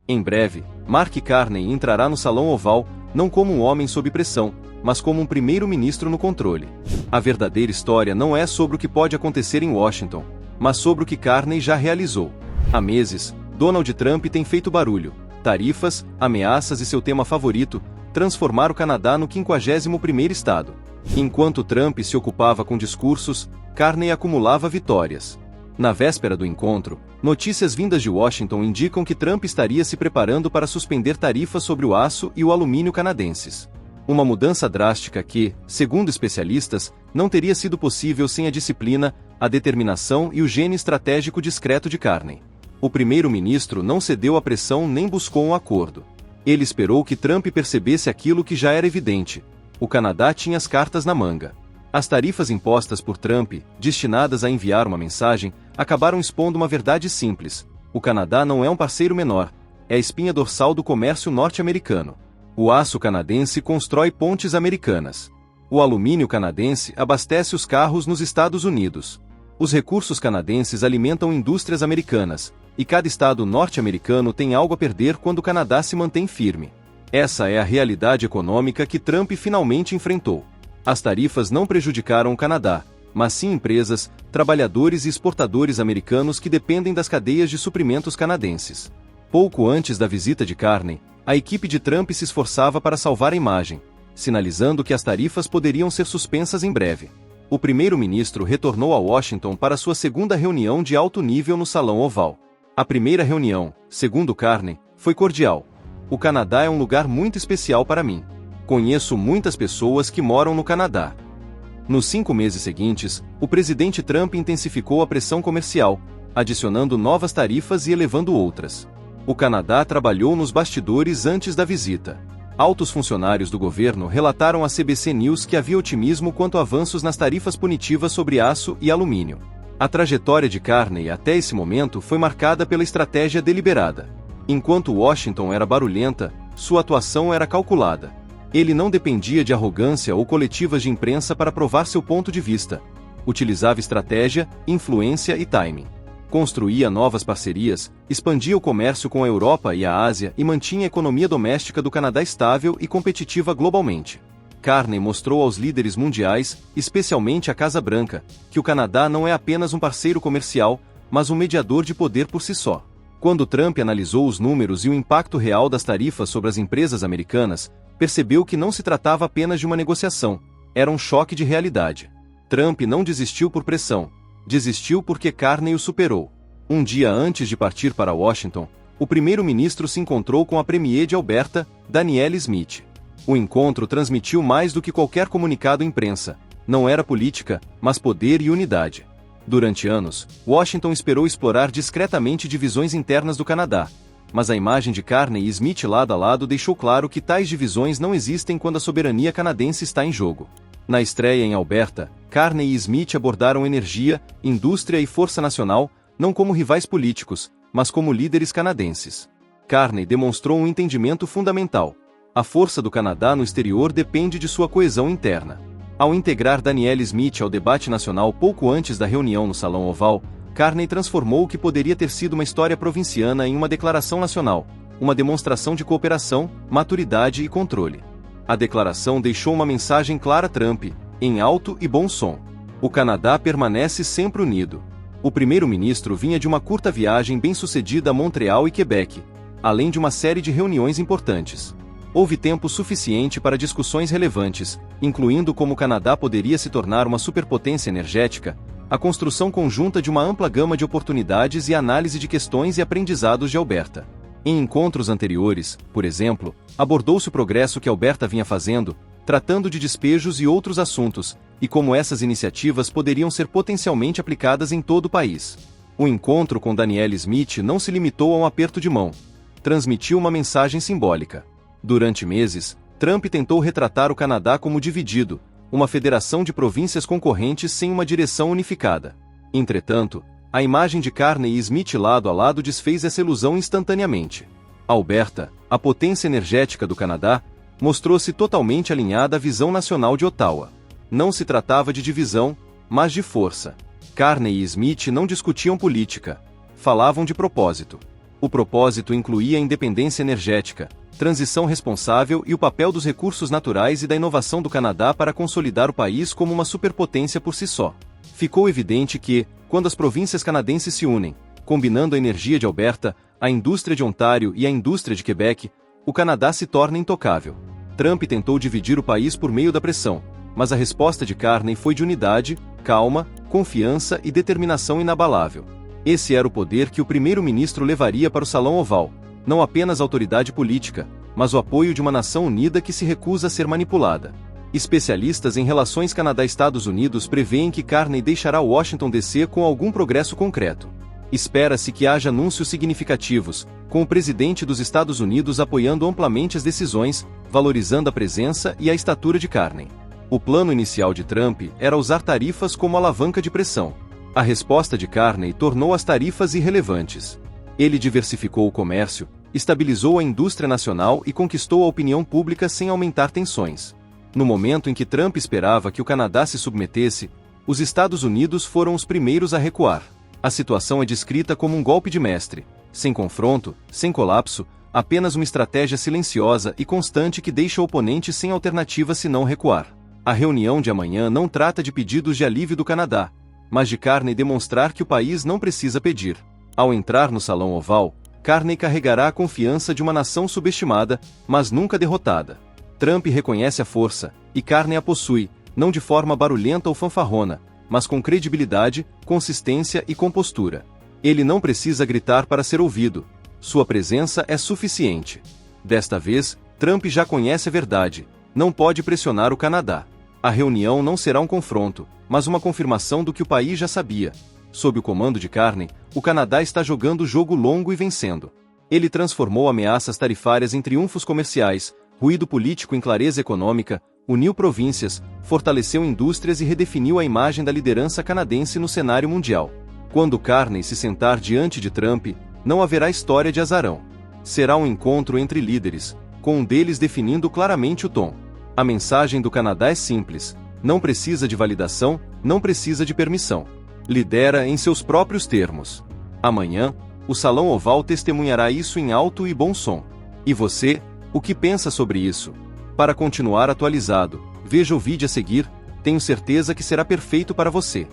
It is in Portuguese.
Em breve, Mark Carney entrará no Salão Oval, não como um homem sob pressão, mas como um primeiro-ministro no controle. A verdadeira história não é sobre o que pode acontecer em Washington, mas sobre o que Carney já realizou. Há meses, Donald Trump tem feito barulho, tarifas, ameaças e seu tema favorito, transformar o Canadá no 51º estado. Enquanto Trump se ocupava com discursos, Carney acumulava vitórias. Na véspera do encontro, notícias vindas de Washington indicam que Trump estaria se preparando para suspender tarifas sobre o aço e o alumínio canadenses. Uma mudança drástica que, segundo especialistas, não teria sido possível sem a disciplina, a determinação e o gênio estratégico discreto de Carney. O primeiro-ministro não cedeu à pressão nem buscou um acordo. Ele esperou que Trump percebesse aquilo que já era evidente: o Canadá tinha as cartas na manga. As tarifas impostas por Trump, destinadas a enviar uma mensagem, acabaram expondo uma verdade simples: o Canadá não é um parceiro menor, é a espinha dorsal do comércio norte-americano. O aço canadense constrói pontes americanas. O alumínio canadense abastece os carros nos Estados Unidos. Os recursos canadenses alimentam indústrias americanas, e cada estado norte-americano tem algo a perder quando o Canadá se mantém firme. Essa é a realidade econômica que Trump finalmente enfrentou. As tarifas não prejudicaram o Canadá, mas sim empresas, trabalhadores e exportadores americanos que dependem das cadeias de suprimentos canadenses. Pouco antes da visita de Carney, a equipe de Trump se esforçava para salvar a imagem, sinalizando que as tarifas poderiam ser suspensas em breve. O primeiro-ministro retornou a Washington para sua segunda reunião de alto nível no Salão Oval. A primeira reunião, segundo Carney, foi cordial. O Canadá é um lugar muito especial para mim. Conheço muitas pessoas que moram no Canadá. Nos 5 meses seguintes, o presidente Trump intensificou a pressão comercial, adicionando novas tarifas e elevando outras. O Canadá trabalhou nos bastidores antes da visita. Altos funcionários do governo relataram à CBC News que havia otimismo quanto a avanços nas tarifas punitivas sobre aço e alumínio. A trajetória de Carney até esse momento foi marcada pela estratégia deliberada. Enquanto Washington era barulhenta, sua atuação era calculada. Ele não dependia de arrogância ou coletivas de imprensa para provar seu ponto de vista. Utilizava estratégia, influência e timing. Construía novas parcerias, expandia o comércio com a Europa e a Ásia e mantinha a economia doméstica do Canadá estável e competitiva globalmente. Carney mostrou aos líderes mundiais, especialmente à Casa Branca, que o Canadá não é apenas um parceiro comercial, mas um mediador de poder por si só. Quando Trump analisou os números e o impacto real das tarifas sobre as empresas americanas, percebeu que não se tratava apenas de uma negociação, era um choque de realidade. Trump não desistiu por pressão, desistiu porque Carney o superou. Um dia antes de partir para Washington, o primeiro-ministro se encontrou com a premier de Alberta, Danielle Smith. O encontro transmitiu mais do que qualquer comunicado à imprensa. Não era política, mas poder e unidade. Durante anos, Washington esperou explorar discretamente divisões internas do Canadá, mas a imagem de Carney e Smith lado a lado deixou claro que tais divisões não existem quando a soberania canadense está em jogo. Na estreia em Alberta, Carney e Smith abordaram energia, indústria e força nacional, não como rivais políticos, mas como líderes canadenses. Carney demonstrou um entendimento fundamental: a força do Canadá no exterior depende de sua coesão interna. Ao integrar Danielle Smith ao debate nacional pouco antes da reunião no Salão Oval, Carney transformou o que poderia ter sido uma história provinciana em uma declaração nacional, uma demonstração de cooperação, maturidade e controle. A declaração deixou uma mensagem clara a Trump, em alto e bom som: o Canadá permanece sempre unido. O primeiro-ministro vinha de uma curta viagem bem-sucedida a Montreal e Quebec, além de uma série de reuniões importantes. Houve tempo suficiente para discussões relevantes, incluindo como o Canadá poderia se tornar uma superpotência energética, a construção conjunta de uma ampla gama de oportunidades e análise de questões e aprendizados de Alberta. Em encontros anteriores, por exemplo, abordou-se o progresso que Alberta vinha fazendo, tratando de despejos e outros assuntos, e como essas iniciativas poderiam ser potencialmente aplicadas em todo o país. O encontro com Danielle Smith não se limitou a um aperto de mão. Transmitiu uma mensagem simbólica. Durante meses, Trump tentou retratar o Canadá como dividido, uma federação de províncias concorrentes sem uma direção unificada. Entretanto, a imagem de Carney e Smith lado a lado desfez essa ilusão instantaneamente. Alberta, a potência energética do Canadá, mostrou-se totalmente alinhada à visão nacional de Ottawa. Não se tratava de divisão, mas de força. Carney e Smith não discutiam política. Falavam de propósito. O propósito incluía a independência energética, transição responsável e o papel dos recursos naturais e da inovação do Canadá para consolidar o país como uma superpotência por si só. Ficou evidente que, quando as províncias canadenses se unem, combinando a energia de Alberta, a indústria de Ontário e a indústria de Quebec, o Canadá se torna intocável. Trump tentou dividir o país por meio da pressão, mas a resposta de Carney foi de unidade, calma, confiança e determinação inabalável. Esse era o poder que o primeiro-ministro levaria para o Salão Oval, não apenas autoridade política, mas o apoio de uma nação unida que se recusa a ser manipulada. Especialistas em relações Canadá-Estados Unidos prevêem que Carney deixará Washington DC com algum progresso concreto. Espera-se que haja anúncios significativos, com o presidente dos Estados Unidos apoiando amplamente as decisões, valorizando a presença e a estatura de Carney. O plano inicial de Trump era usar tarifas como alavanca de pressão. A resposta de Carney tornou as tarifas irrelevantes. Ele diversificou o comércio, estabilizou a indústria nacional e conquistou a opinião pública sem aumentar tensões. No momento em que Trump esperava que o Canadá se submetesse, os Estados Unidos foram os primeiros a recuar. A situação é descrita como um golpe de mestre, sem confronto, sem colapso, apenas uma estratégia silenciosa e constante que deixa o oponente sem alternativa senão recuar. A reunião de amanhã não trata de pedidos de alívio do Canadá, mas de Carney demonstrar que o país não precisa pedir. Ao entrar no Salão Oval, Carney carregará a confiança de uma nação subestimada, mas nunca derrotada. Trump reconhece a força, e Carney a possui, não de forma barulhenta ou fanfarrona, mas com credibilidade, consistência e compostura. Ele não precisa gritar para ser ouvido. Sua presença é suficiente. Desta vez, Trump já conhece a verdade. Não pode pressionar o Canadá. A reunião não será um confronto, mas uma confirmação do que o país já sabia. Sob o comando de Carney, o Canadá está jogando o jogo longo e vencendo. Ele transformou ameaças tarifárias em triunfos comerciais, ruído político em clareza econômica, uniu províncias, fortaleceu indústrias e redefiniu a imagem da liderança canadense no cenário mundial. Quando Carney se sentar diante de Trump, não haverá história de azarão. Será um encontro entre líderes, com um deles definindo claramente o tom. A mensagem do Canadá é simples: não precisa de validação, não precisa de permissão. Lidera em seus próprios termos. Amanhã, o Salão Oval testemunhará isso em alto e bom som. E você, o que pensa sobre isso? Para continuar atualizado, veja o vídeo a seguir, tenho certeza que será perfeito para você.